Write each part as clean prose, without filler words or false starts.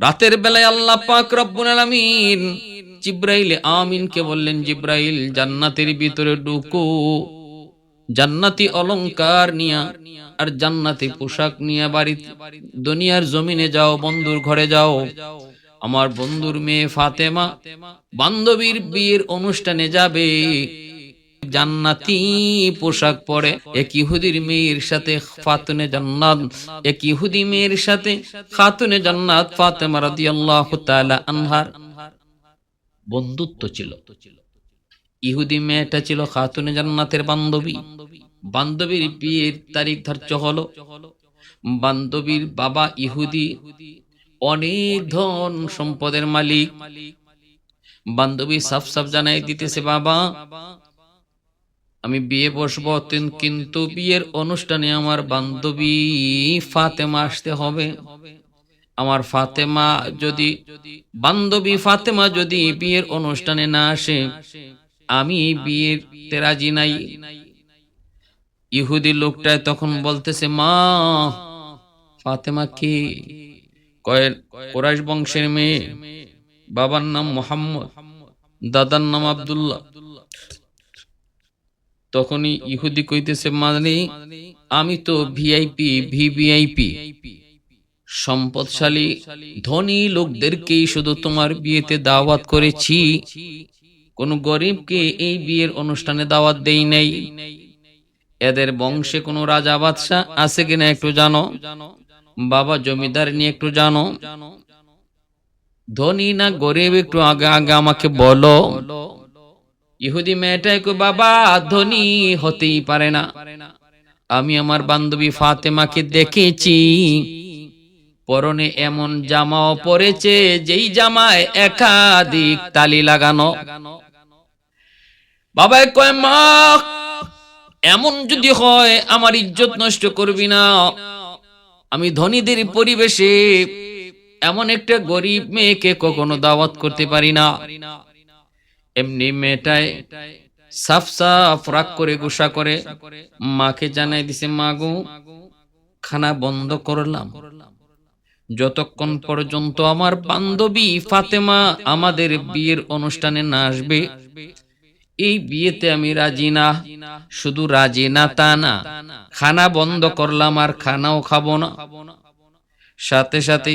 রাতের বেলায় আল্লাহ পাক রব্বুল আলামিন জিব্রাইল আমিনকে বললেন, জিব্রাইল জান্নাতের ভিতরে ঢুকো, জান্নাতি অলংকার নিয়া আর জান্নাতি পোশাক নিয়ে বাড়ি দুনিয়ার জমিনে যাও, বন্ধুর ঘরে যাও। আমার বন্ধুর মেয়ে ফাতেমা বান্ধবীর বিয়ের অনুষ্ঠানে যাবে, জান্নাতি পোশাক পরে। এক ইহুদির মেয়ের সাথে ফাতুনে জান্নাত, এক ইহুদি মেয়ের সাথে খাতুনে জান্নাত ফাতেমা রাদিয়াল্লাহু তাআলা আনহার বন্ধুত্ব ছিল। ইহুদি মেয়েটা ছিল খাতুনে জান্নাতের বান্ধবী। বান্ধবীর বিয়ের তারিখ ধার্য হলো। বান্ধবীর বাবা ইহুদি, অনেক ধন সম্পদের মালিক। বান্ধবী সাফ সাফ জানাই দিতেছে, বাবা আমি বিয়ে বসবো, কিন্তু বিয়ের অনুষ্ঠানে আমার বান্ধবী ফাতেমা আসতে হবে। আমার ফাতেমা যদি, বান্ধবী ফাতেমা যদি বিয়ের অনুষ্ঠানে না আসে, আমি বিয়েতে রাজি নাই। ইহুদি লোকটা তখন বলতেছে, মা ফাতেমা কি? কয় কুরাইশ বংশের মেয়ে, বাবার নাম মোহাম্মদ, দাদার নাম আব্দুল্লাহ। তখনই ইহুদি কইতেছে, মানে আমি তো ভিআইপি, ভিভিআইপি, সম্পদশালী ধনী লোকদেরকেই শুধু তোমার বিয়েতে দাওয়াত করেছি, কোন গরিবকে এই বিয়ের অনুষ্ঠানে দাওয়াত দেই নাই। এদের বংশে কোন রাজা বাদশাহ আছে কিনা একটু জানো? বাবা জমিদার নিয়ে একটু জানো? ধনী না গরিব একটু আগে আগে আমাকে বলো। ইহুদি মেয়েটাই কই, বাবা ধনী হতেই পারে না, আমি আমার বান্ধবী ফাতেমাকে দেখেছি, পরনে এমন জামাও পরেছে যেই জামায় একাধিক তালি লাগানো। বাবা কয়, মা এমন যদি হয় আমার ইজ্জত নষ্ট করবি না, আমি ধনীদের পরিবেশে এমন একটা গরিব মেয়েকে কখনো দাওয়াত করতে পারি না। এমনি মেয়েটায় সাফ সাফ রাগ করে গুসা করে মাকে জানাই দিছে, মা গো খানা বন্ধ করলাম, যতক্ষণ পর্যন্ত আমার বান্ধবী ফাতেমা আমাদের বিয়ের অনুষ্ঠানে না আসবে, এই বিয়েতে আমি রাজি না। শুধু রাজি না তা না, খানা বন্ধ করলাম আর খানাও খাবো না। সাথে সাথে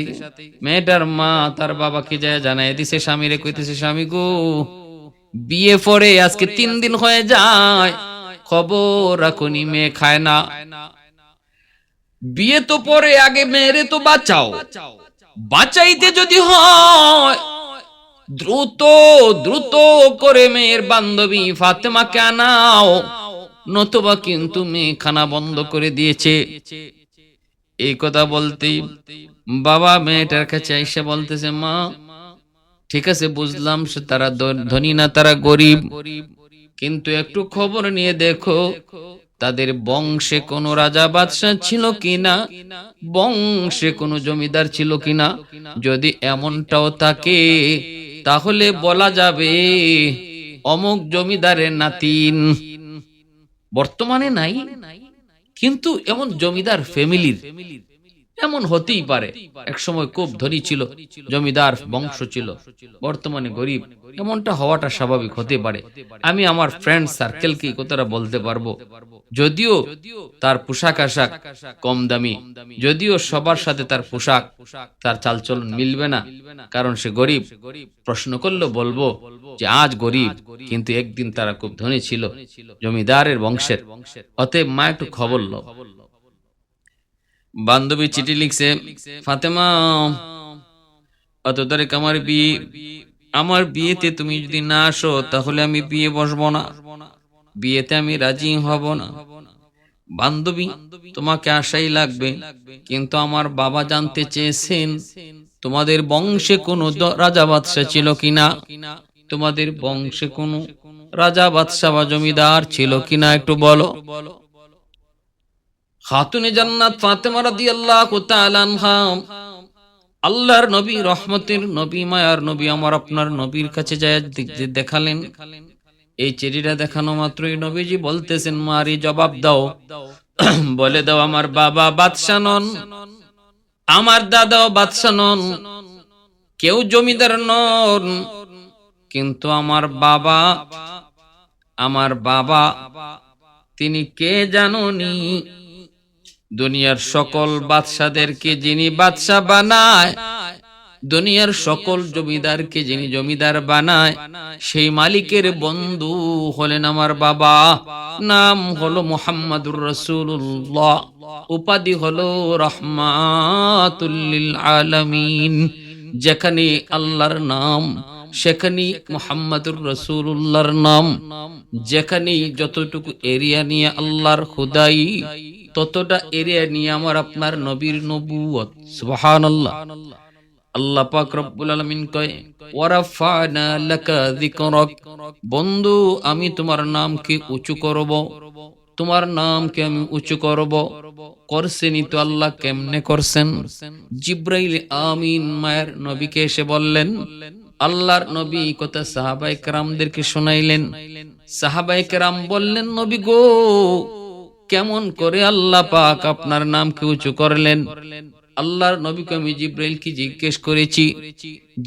মেয়েটার মা তার বাবাকে যায় জানাই দিছে, স্বামীরে কইতেছে, স্বামী গো বিয়ে পরে আজকে 3 দিন হয়ে যায়, খবর রাখুনি, মেয়ে খায় না। বিয়ে তো পরে, আগে মেয়েরে তো বাঁচাও, বাঁচাইতে যদি হয় দ্রুত দ্রুত করে মেয়ের বান্ধবী ফাতেমাকে আনাও, নতুবা কিন্তু মেয়ে খানা বন্ধ করে দিয়েছে। এই কথা বলতেই বাবা মেয়েটার কাছে এসে বলতেছে, মা ঠিক আছে বুঝলাম সে তারা ধনী না, তারা গরিব, কিন্তু একটু খবর নিয়ে দেখো তাদের বংশে কোনো রাজা বাদশাহ ছিল কিনা, বংশে কোনো জমিদার ছিল কিনা। যদি এমনটাও থাকে তাহলে বলা যাবে অমুক জমিদারের নাতিন। বর্তমানে নাই, কিন্তু এমন জমিদার ফ্যামিলির এমন হতেই পারে, এক সময় খুব ধনী ছিল, জমিদার বংশ ছিল, বর্তমানে গরিব, এমনটা হওয়াটা স্বাভাবিক হতে পারে। আমি আমার ফ্রেন্ড সার্কেলকে কথাটা বলতে পারবো, যদিও তার পোশাক আশাক কম দামি, যদিও সবার সাথে তার পোশাক তার চালচলন মিলবে না, কারণ সে গরিব। প্রশ্ন করলে বলবো যে আজ গরিব, কিন্তু একদিন তারা খুব ধনী ছিল, জমিদারের বংশের। অতএব মা একটু খবর লো। বান্ধবী চিঠি লিখছে, ফাতেমা অত তারিখ আমার বিয়েতে তুমি যদি না আসো তাহলে আমি বিয়ে বসবো না, বিয়েতে আমি রাজি হব না। বান্ধবী তোমাকে আসাই লাগবে, কিন্তু আমার বাবা জানতে চেয়েছেন তোমাদের বংশে কোনো রাজা বাদশাহ ছিল কিনা, তোমাদের বংশে কোনো রাজা বাদশাহ বা জমিদার ছিল কিনা একটু বলো। খাতুনে জান্নাত ফাতেমা রাদিয়াল্লাহু তাআলা আনহা আল্লাহর নবী, রহমতের নবী, মায়ার নবী, আমার আপনার নবীর কাছে যায় দেখালেন। এই চিঠিটা দেখানো মাত্রই নবীজি বলতেছেন, মারি জবাব দাও, বলে দাও আমার বাবা বাদশাহ নন, আমার দাদাও বাদশাহ নন, কেউ জমিদার নন, কিন্তু আমার বাবা তিনি কে জানোনি? দুনিয়ার সকল বাদশাদেরকে যিনি বাদশা বানায়, দুনিয়ার সকল জমিদারকে যিনি জমিদার বানায়, সেই মালিকের বন্ধু হলেন আমার বাবা। নাম হলো মুহাম্মাদুর রাসূলুল্লাহ, উপাধি হলো রাহমাতুল লিল আলামিন। যেখানে আল্লাহর নাম সেখানে মুহাম্মাদুর রাসূলুল্লাহর নাম। যেখানে যতটুকু এরিয়া নিয়ে আল্লাহর খুদাই, ততটা এরিয়া নিয়ে আমার আপনার নবীর নবুয়ত। সুবহানাল্লাহ। আল্লাহ পাক রব্বুল আলামিন কয়, ওয়ারাফানা লাকা যিকরাক, বন্ধু আমি তোমার নামকে উঁচু করব, তোমার নামকে আমি উঁচু করব। করছেনই তো আল্লাহ। কেমনে করছেন? জিব্রাইল আমিন মায়ের নবীকে এসে বললেন, আল্লাহর নবী কথা সাহাবায়ে কেরামদেরকে শোনাইলেন। সাহাবায়ে কেরাম বললেন, নবী গো, কেমন করে আল্লাহ পাক আপনার নামকে উঁচু করলেন? আল্লাহর নবীকে আমি জিব্রাইলকে জিজ্ঞেস করেছি।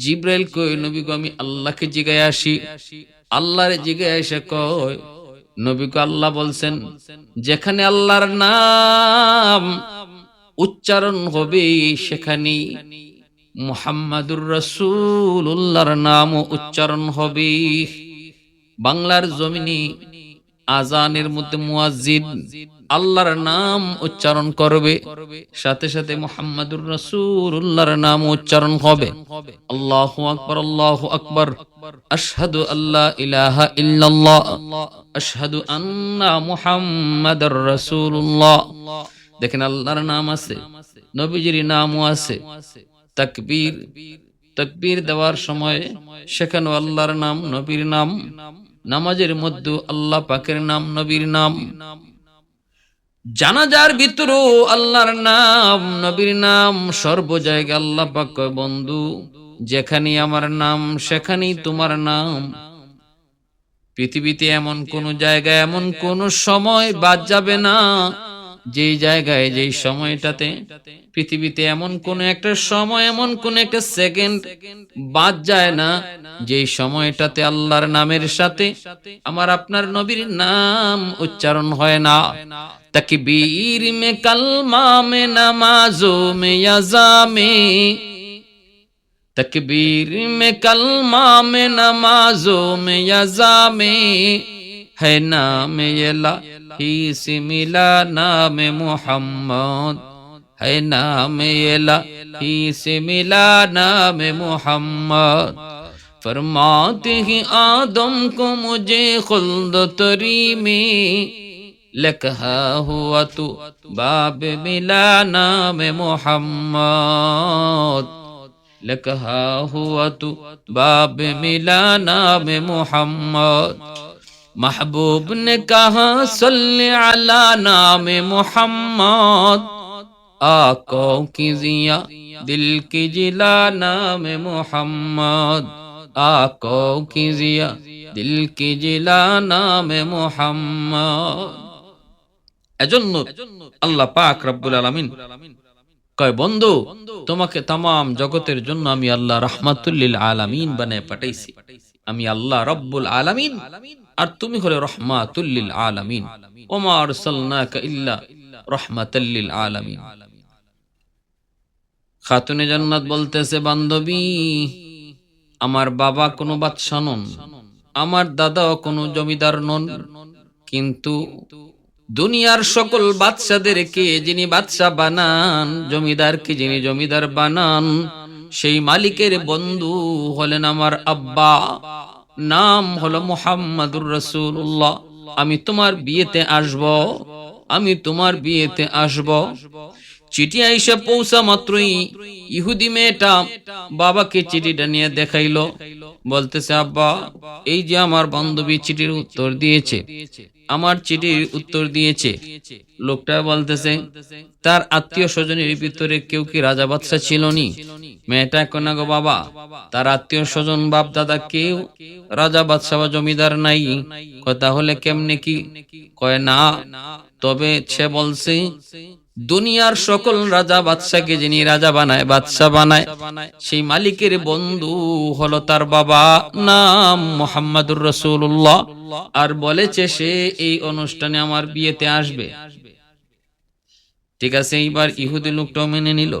জিব্রাইল কয়, নবী গো আমি আল্লাহকে জিজ্ঞাসা আসি। আল্লাহর জিজ্ঞাসা এসে কয়, নবী গো আল্লাহ বলছেন, যেখানে আল্লাহর নাম উচ্চারণ হবে সেখানে মুহাম্মাদুর রাসূলুল্লাহর নাম উচ্চারণ হবে। বাংলার জমিনে আজানের মধ্যে মুয়াজ্জিন আল্লাহর নাম উচ্চারণ করবে, সাথে সাথে মুহাম্মাদুর রাসূলুল্লাহর নাম উচ্চারণ হবে। আল্লাহু আকবার, আল্লাহু আকবার, আশহাদু আল্লা ইলাহা ইল্লাল্লাহ, আশহাদু আন্না মুহাম্মাদুর রাসূলুল্লাহ। দেখেন আল্লাহর নাম আছে, নবীজির নামও আছে। তাকবীর, তাকবীর দেওয়ার সময় সেখানে আল্লাহর নাম, নবীর নাম। নামাজের মধ্যে আল্লাহ পাকের নাম, নবীর নাম। জানাজার ভিতরেও আল্লাহর নাম, নবীর নাম। সর্ব জায়গায় আল্লাহ পাক কয়, বন্ধু যেখানে আমার নাম সেখানেই তোমার নাম। পৃথিবীতে এমন কোন জায়গায়, এমন কোন সময় বাদ যাবে না যেই জায়গায়, যেই সময়টাতে পৃথিবীতে এমন কোন একটা সময়, এমন কোন একটা সেকেন্ড বাদ যায় না যেই সময়টাতে আল্লাহর নামের সাথে আমার আপনার নবীর নাম উচ্চারণ হয় না। তাকবীর মে কালমা মে নামাজো মে ইয়াজা মে, तकबीर में कलमा में नमाजों में यज़ा में है नाम यला ही से मिला नाम मोहम्मद, है नाम यला ही से मिला नाम मोहम्मद। फरमाते हैं आदम को मुझे खुल्द तरी में लिखा हुआ तो बाब मिला नाम मोहम्मद, लिखा हुआ तो बाब मिला नाम मोहम्मद। महबूब ने कहा सल्ले अला नाम मोहम्मद, आंखों की जिया दिल की जिला नाम मोहम्मद, आंखों की जिया दिल की जिला नाम मोहम्मद। এজন্য আল্লাহ পাক রব্বুল আলামিন কয়, বন্ধু তোমাকে তামাম জগতের জন্য আমি আল্লাহ রাহমাতুল লিল আলামিন বানায় পাঠাইছি। আমি আল্লাহ রব্বুল আলামিন, আর তুমি হলে রাহমাতুল লিল আলামিন। ওমা আরসালনাকা ইল্লা রাহমাতাল লিল আলামিন। খাতুনে জান্নাত বলতেছে, বান্ধবী আমার বাবা কোনো বাদশা নন, আমার দাদাও কোনো জমিদার নন, কিন্তু দুনিয়ার সকল বাদশাদেরকে যিনি বাদশা বানান, জমিদারকে যিনি জমিদার বানান, সেই মালিকের বন্ধু হলেন আমার আব্বা। নাম হলো মুহাম্মাদুর রাসূলুল্লাহ। আমি তোমার বিয়েতে আসব, আমি তোমার বিয়েতে আসব। চিঠি আইসা পৌঁছা মাত্রই ইহুদি মেয়েটা বাবাকে চিঠিটা নিয়ে দেখাইলো। বলতেছে, আব্বা এই যে আমার বান্ধবী চিঠির উত্তর দিয়েছে, আমার চিঠির উত্তর দিয়েছে। লোকটা বলতেছে, তার আত্মীয় স্বজনের ভিতরে কেউ কি রাজা বাদশা ছিল নি? মেয়েটা কোনা গো বাবা, তার আত্মীয় স্বজন বাপ দাদা কেউ রাজা বাদশা বা জমিদার নাই। কথা হলে কেমনে কি? কয় না, তবে সে বলছে দুনিয়ার সকল রাজা বাদশাকে যিনি রাজা বানায়, বাদশা বানায়, সেই মালিকের বন্ধু হলো তার বাবা, নাম মুহাম্মাদুর রাসূলুল্লাহ। আর বলেছে সে এই অনুষ্ঠানে আমার বিয়েতে আসবে। ঠিক আছে, এইবার ইহুদি লোকটাও মেনে নিল।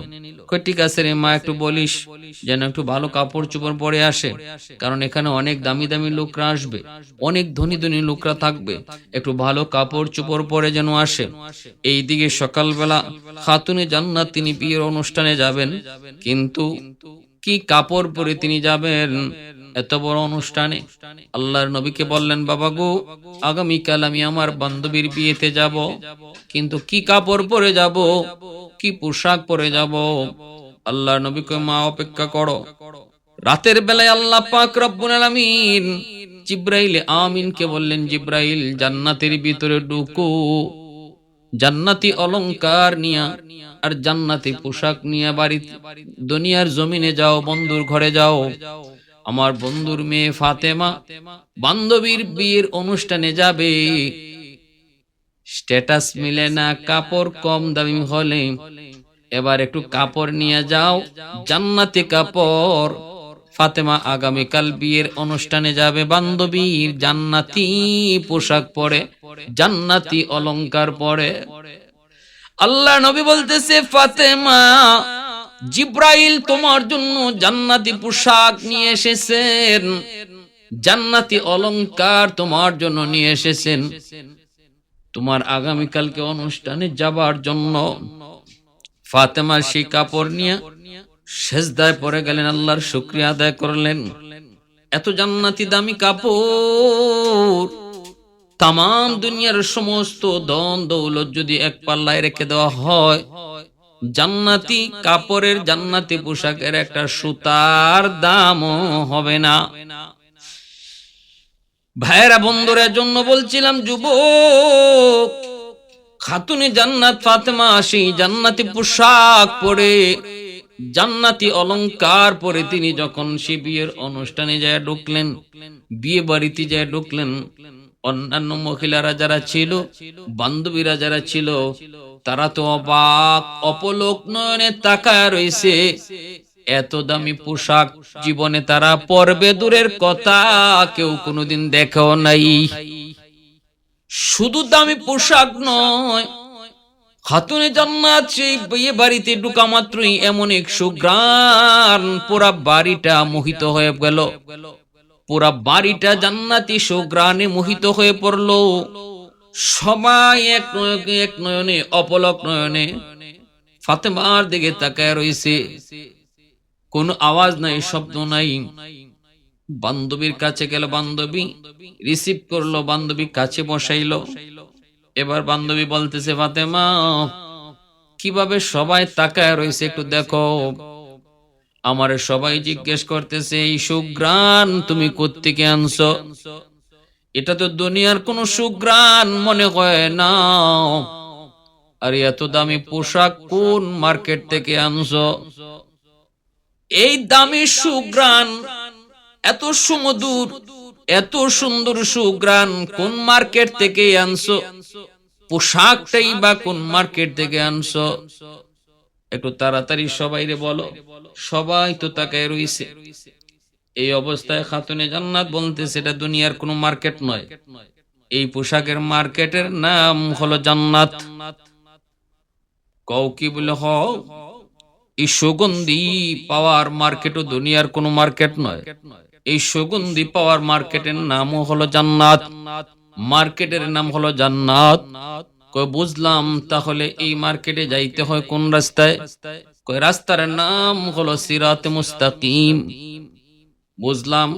ঠিক আছে রে মা, একটু বলিস যেন একটু ভালো কাপড় চোপড় পরে আসে, কারণ এখানে অনেক দামি দামি লোকরা আসবে, অনেক ধনী ধনী লোকরা থাকবে, একটু ভালো কাপড় চোপড় পরে যেন আসে। এইদিকে সকালবেলা খাতুনে জান্নাত তিনি বিয়ের অনুষ্ঠানে যাবেন, কিন্তু কি কাপড় পরে তিনি যাবেন এত বড় অনুষ্ঠানে? আল্লাহর নবীকে বললেন, বাবা গো, আগামীকাল আমি আমার বান্ধবীর বিয়েতে যাব, কিন্তু কি কাপড় পরে যাব, কি পোশাক পরে যাব? আল্লাহর নবীকে, মা অপেক্ষা করো। রাতের বেলায় আল্লাহ পাক রব্বুল আলামিন জিবরাইল আমিনকে বললেন, জিবরাইল জান্নাতের ভিতরে ঢুকো, জান্নাতি অলংকার নিয়া আর জান্নাতি পোশাক নিয়ে বাড়ি দুনিয়ার জমিনে যাও, বন্ধুর ঘরে যাও। আমার বন্ধুর মেয়ে ফাতেমা বান্ধবীর বিয়ের অনুষ্ঠানে যাবে। স্ট্যাটাস মিলে না, কাপড় কম দামি হলে এবার একটু কাপড় নিয়ে যাও, জান্নাতি কাপড়। ফাতেমা আগামীকাল বিয়ের অনুষ্ঠানে যাবে, বান্ধবীর জান্নাতি পোশাক পরে, জান্নাতি অলংকার পরে। আল্লাহ নবী বলতেছে, ফাতেমা, জিব্রাইল তোমার জন্য জান্নাতি পোশাক নিয়ে এসেছেন, জান্নাতি অলংকার তোমার জন্য নিয়ে এসেছেন, তোমার আগামীকালকে অনুষ্ঠানে যাবার জন্য। ফাতেমা সেই কাপড় নিয়ে সেজদায় পড়ে গেলেন, আল্লাহর শুকরিয়া আদায় করলেন। এত জান্নাতি দামি কাপড়, তাম দুনিয়ার সমস্ত ধন দৌলত যদি এক পাল্লায় রেখে দেওয়া হয়, জান্নাতি কাপড়ের, জান্নাতি পোশাকের একটা সুতার দামও হবে না। ভাইয়েরা বন্ধুদের জন্য বলছিলাম, যুবক, খাতুনে জান্নাত ফাতেমা সেই জান্নাতি পোশাক পরে, জান্নাতি অলংকার পরে তিনি যখন সে বিয়ের অনুষ্ঠানে যায় ঢুকলেন, বিয়ে বাড়িতে যায় ঢুকলেন, অন্যান্য মহিলারা যারা ছিল, বান্ধবীরা যারা ছিল, তারা তো অবাক অপলোক নয়নে তাকায় রয়েছে। এত দামি পোশাক জীবনে তারা পরবে দূরের কথা, কেউ কোনোদিন দেখেও নাই। শুধু দামি পোশাক নয়, খাতুনে জান্নাত সেই বিয়ে বাড়িতে ঢোকা মাত্রই এমন এক সুঘ্রাণ, পুরা বাড়িটা মোহিত হয়ে গেল, পুরা বাড়িটা জান্নাতি সুঘ্রাণে মোহিত হয়ে পড়লো। সবাই এক নয়নে, অপলক নয়নে ফাতেমার দিকে তাকায় রয়েছে। কোন আওয়াজ নাই, শব্দ নাই। বান্ধবীর কাছে গেল, বান্ধবী রিসিভ করলো, বান্ধবী কাছে বসাইলো। এবার বান্ধবী বলতেছে, ফাতেমা, কিভাবে সবাই তাকায় রয়েছে একটু দেখো। আমারে সবাই জিজ্ঞেস করতেছে, এই সুঘ্রাণ তুমি কোত্থেকে আনছো? এটা তো দুনিয়ার কোন সুঘ্রাণ মনে হয় না। আর এত দামি পোশাক কোন মার্কেট থেকে আনছো? এই দামি সুঘ্রাণ, এত সুমধুর, এত সুন্দর সুঘ্রাণ কোন মার্কেট থেকে আনছো? পোশাকটাই বা কোন মার্কেট থেকে আনছো? একটু তাড়াতাড়ি সবাই রে বলো। সবাই তো তাকায় রইছে। এই অবস্থায় খাতুনে জান্নাত বলতেছে, এটা দুনিয়ার কোনো মার্কেট নয়, এই পোশাকের মার্কেটের নাম হলো জান্নাত। কও কি বলে? হ, এই সুগন্ধি পাওয়ার মার্কেটও দুনিয়ার কোনো মার্কেট নয়, এই সুগন্ধি পাওয়ার মার্কেটের নামও হলো জান্নাত, মার্কেটের নাম হলো জান্নাত। কই বুঝলাম, তাহলে এই মার্কেটে যাইতে হয় কোন রাস্তায়? কই রাস্তার নাম হলো সিরাতে মুস্তাকিম। বুঝলাম,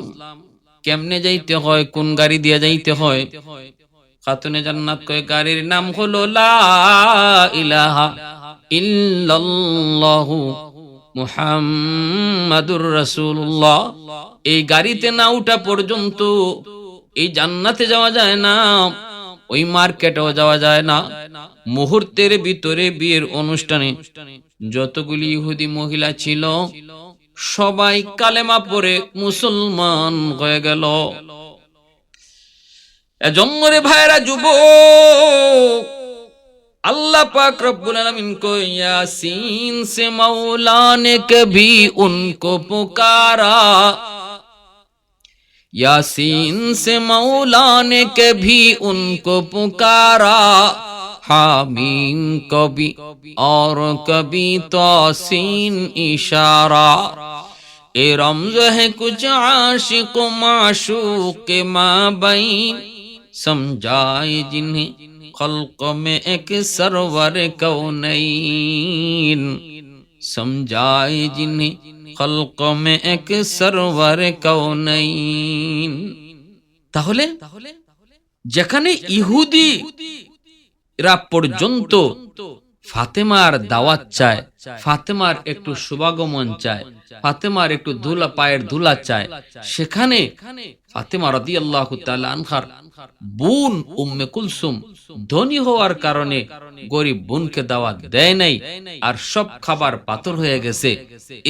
কেমনে যাইতে হয়, কোন গাড়ি দিয়ে যাইতে হয়? খাতুনে জান্নাত কয়, গাড়ির নাম হলো লা ইলাহা ইল্লাল্লাহু মুহাম্মাদুর রাসূলুল্লাহ। এই গাড়িতে না উঠা পর্যন্ত এই জান্নাতে যাওয়া যায় না, ওই মার্কেটেও যাওয়া যায় না। মুহূর্তের ভিতরে বিয়ের অনুষ্ঠানে যতগুলি ইহুদি মহিলা ছিল সবাই কালেমা পড়ে মুসলমান হয়ে গেল। এজন্য রে ভাইরা, যুবক, अल्लाह पाक रब्बुल आलमीन को यासीन से मौला ने कभी उनको पुकारा, यासीन से मौला ने कभी उनको पुकारा, हामीम कभी और कभी तौसीन इशारा। ए रमज़ है कुछ आशिक माशूक के माबैन, समझाए जिन्हें खल्क में एक सरवर कौनैन, समझाए जिन्हें खल्क में एक सरवर कौनैन। তাহলে যেখানে ইহুদিরা পর্যন্ত ফাতেমার দাওয়াত চায়, ফাতেমার একটু শুভাগমন চায়, ফাতেমার একটু ধুলা পায়ের ধুলা চায়, সেখানে ফাতেমা রাদিয়াল্লাহু তাআলা আনহার বোন উম্মে কুলসুম ধনী হওয়ার কারণে গরিব বোনকে দাওয়াত দেয় নাই, আর সব খাবার পাথর হয়ে গেছে,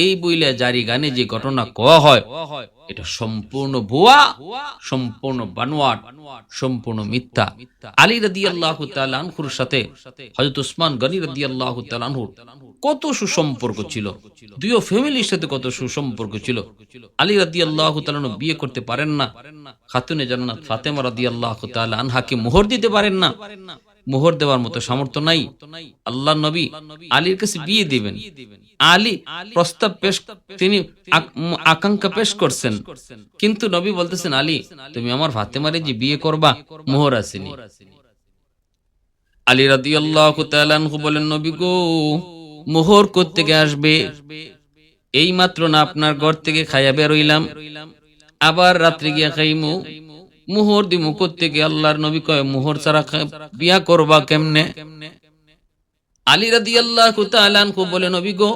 এই বইলে জারি গানে যে ঘটনা কোয়া হয় এটা সম্পূর্ণ ভুয়া, সম্পূর্ণ বানোয়াট, সম্পূর্ণ মিথ্যা। আলী রাদিয়াল্লাহু তাআলা আনহুর সাথে হযরত উসমান গনি রাদিয়াল্লাহু তাআলা আনহুর কত সুসম্পর্ক ছিল, দুই ফ্যামিলির সাথে কত সুসম্পর্ক ছিল। আলী রাদিয়াল্লাহু তাআলা আনহু বিয়ে করতে পারেন না, খাতুনে জান্নাত ফাতেমা রাদিয়াল্লাহু তাআলা আনহাকে মোহর দিতে পারেন না, মোহর দেওয়ার মতো সামর্থ্য নাই। আল্লাহর নবী আলীর কাছে বিয়ে দিবেন, আলী প্রস্তাব পেশ, তিনি আকাঙ্ক্ষা পেশ করছেন, কিন্তু নবী বলতেছেন আলী তুমি আমার ফাতেমারে যে বিয়ে করবা মোহর আসেনি। আলী রাদিয়াল্লাহু তাআলা আনহু বলেন নবী গো মোহর কোত্থেকে আসবে, এই মাত্র না আপনার ঘর থেকে খাইয়া বের হইলাম, আবার রাত্রে গিয়া খাইমু, মোহর দিমু কোত্থেকে? আল্লাহর নবী কয় মোহর ছাড়া বিয়া করবা কেমনে? আলী রাদিয়াল্লাহু তাআলা আনহু বলে নবী গো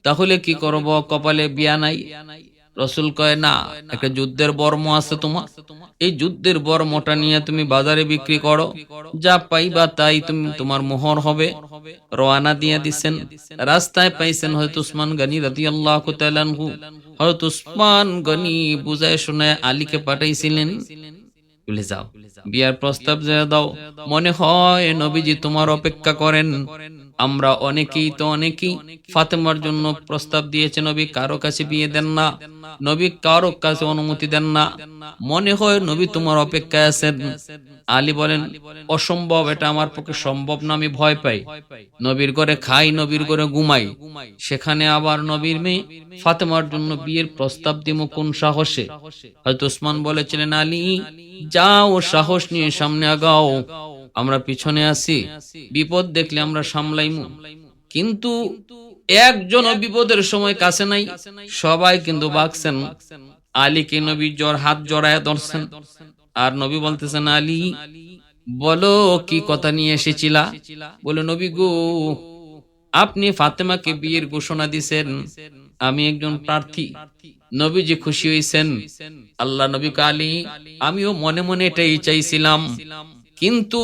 তাহলে কি করব, কপালে বিয়া নাই? রাসূল কয় না, একটা যুদ্ধের বর্ম আছে তোমার, এই যুদ্ধের বর্মটা নিয়ে তুমি বাজারে বিক্রি করো, যা পাইবা তাই তুমি তোমার মোহর হবে। রওনা দিয়ে দিবেন, রাস্তায় পাইছেন হযরত উসমান গনি রাদিয়াল্লাহু তাআলা আনহু। হযরত উসমান গনি বুঝায় শোনায় আলীকে পাঠাইছিলেন বলে যাও বিয়ার প্রস্তাব দাও, মনে হয় নবীজি তোমার অপেক্ষা করেন। আমরা অনেকেই ফাতেমার জন্য প্রস্তাব দিয়েছে, নবী কারো কাছে বিয়ে দেন না, নবী কারো কাছে অনুমতি দেন না, মনে হয় নবী তোমার অপেক্ষায় আছেন। আলী বলেন অসম্ভব, এটা আমার পক্ষে সম্ভব না, আমি ভয় পাই, নবীর ঘরে খাই, নবীর ঘরে ঘুমাই, সেখানে আবার নবীর মেয়ে ফাতেমার জন্য বিয়ের প্রস্তাব দিব কোন সাহসে? হযরত উসমান বলেছিলেন আলী যাও, সাহস নিয়ে সামনে আগাও, আমরা পিছনে আছি, বিপদ দেখলে আমরা সামলাইমু। কিন্তু একজন বিপদের সময় কাছে নাই, সবাই কিন্তু ভাগছেন। আলীকে নবী হাত জড়ায় ধরছেন, আর নবী বলতেছেন আলী বলো কি কথা নিয়ে এসেছিলা? বলে নবী গো আপনি ফাতেমাকে বিয়ের ঘোষণা দিছেন, আমি একজন প্রার্থী। নবীজি খুশি হইছেন। আল্লাহ নবী আলী আমিও মনে মনে এটাই চাইছিলাম, কিন্তু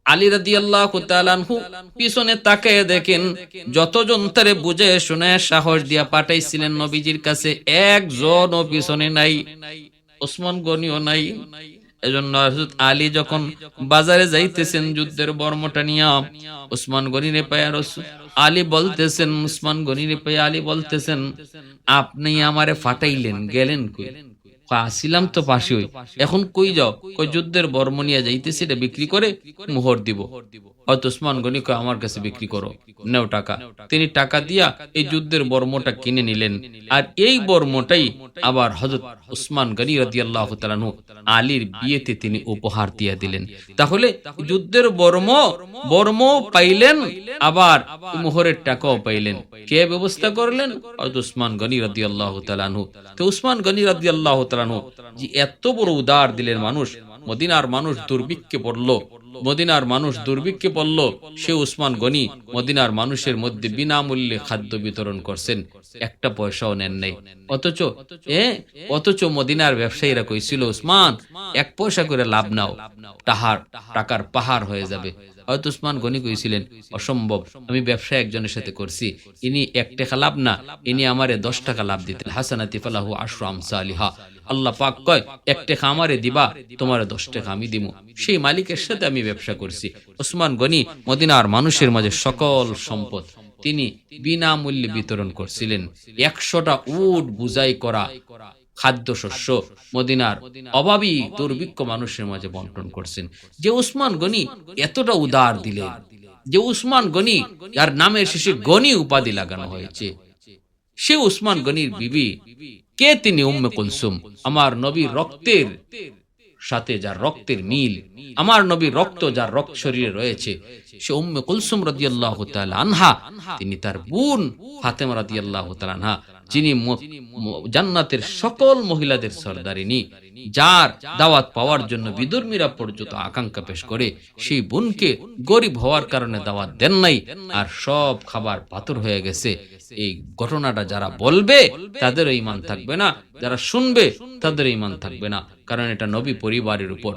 আলী রাদিয়াল্লাহু তাআলা আনহু পিছনে তাকায় দেখেন যতজন তারে বুঝে শুনে সাহস দিয়া পাঠাইছিলেন নবীজির কাছে একজনও পিছনে নাই, ওসমান গনিও নাই। এজন্য হযরত আলী যখন বাজারে যাইতেছেন যুদ্ধের বর্মটা নিয়া, ওসমান গনিরে পায়া আলী বলতেছেন, ওসমান গনিরে পায়া আলী বলতেছেন আপনি আমারে ফাটাইলেন, গেলেন কই? আসিলাম তো পাশে, এখন কই যাও? কই যুদ্ধের বর্ম নিয়ে যাইতেছি, এটা বিক্রি করে মোহর দিব। হয়তো উসমান গনি কয় আমার কাছে বিক্রি করো, নেও টাকা। তিনি টাকা দিয়া এই যুদ্ধের বর্মটা কিনে নিলেন, আর এই বর্মটাই আবার হযরত উসমান গনি রাদিয়াল্লাহু তাআলা আনহু আলীর বিয়েতে তিনি উপহার দিয়ে দিলেন। তাহলে যুদ্ধের বর্ম পাইলেন, আবার মোহরের টাকাও পাইলেন। কে ব্যবস্থা করলেন? হযরত উসমান গনি রাদিয়াল্লাহু তাআলা আনহু। তো উসমান গনি রাদিয়াল্লাহু তাআলা আনহু যে এত বড় উদার দিলের মানুষ, মদিনার মানুষ দুর্ভিক্ষে পড়ল, সে উসমান গনি মদিনার মানুষের মধ্যে বিনামূল্যে খাদ্য বিতরণ করছেন, একটা পয়সাও নেন নাই। অথচ মদিনার ব্যবসায়ীরা কইছিল উসমান এক পয়সা করে লাভ নাও, টাকার পাহাড় হয়ে যাবে। হয়তো উসমান গনি কইছিলেন অসম্ভব, আমি ব্যবসা একজনের সাথে করছি, ইনি 1 টাকা লাভ না, ইনি আমারে 10 টাকা লাভ দিতেন। হাসানাতি ফালাহু আশরু আমসালিহা, আল্লাহ পাক কয় 1 টাকা আমারে দিবা, তোমার 10 টাকা আমি দিব। সেই মালিকের সাথে আমি ব্যবসা করছি। ওসমান গনি মদিনার মানুষের মাঝে সকল সম্পদ তিনি বিনামূল্যে বিতরণ করছিলেন। 100টা উট বুঝাই করা খাদ্যশস্য মদিনার অভাবী দুর্ভিক্ষ মানুষের মাঝে বন্টন করছেন। যে উসমান গনি এতটা উদার দিলেন, যে উসমান গনি যার নামের শেষে গনি উপাধি লাগানো হয়েছে, সে উসমান গনির বিবি কে? তিনি উম্মে কুলসুম। আমার নবীর রক্তের সাথে যার রক্তের মিল, আমার নবীর রক্ত যার রক্ত শরীরে রয়েছে, সে উম্মে কুলসুম রাদিয়াল্লাহু তাআলা আনহা। তিনি তার বোন ফাতেমা রাদিয়াল্লাহু তাআলা আনহা, যিনি জান্নাতের সকল মহিলাদের সরদারিনী, যার দাওয়াত পাওয়ার জন্য বিধর্মীরা পর্যন্ত আকাঙ্ক্ষা পেশ করে, সেই বোনকে গরিব হওয়ার কারণে দাওয়াত দেন নাই, আর সব খাবার পাথর হয়ে গেছে। এই ঘটনাটা যারা বলবে তাদের ঈমান থাকবে না, যারা শুনবে তাদের ঈমান থাকবে না, কারণ এটা নবী পরিবারের উপর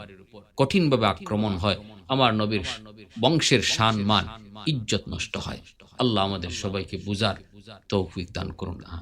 কঠিনভাবে আক্রমণ হয়। আমার নবীর বংশের শান মান ইজ্জত নষ্ট হয়। আল্লাহ আমাদের সবাইকে বুঝার তৌফিক দান করুন।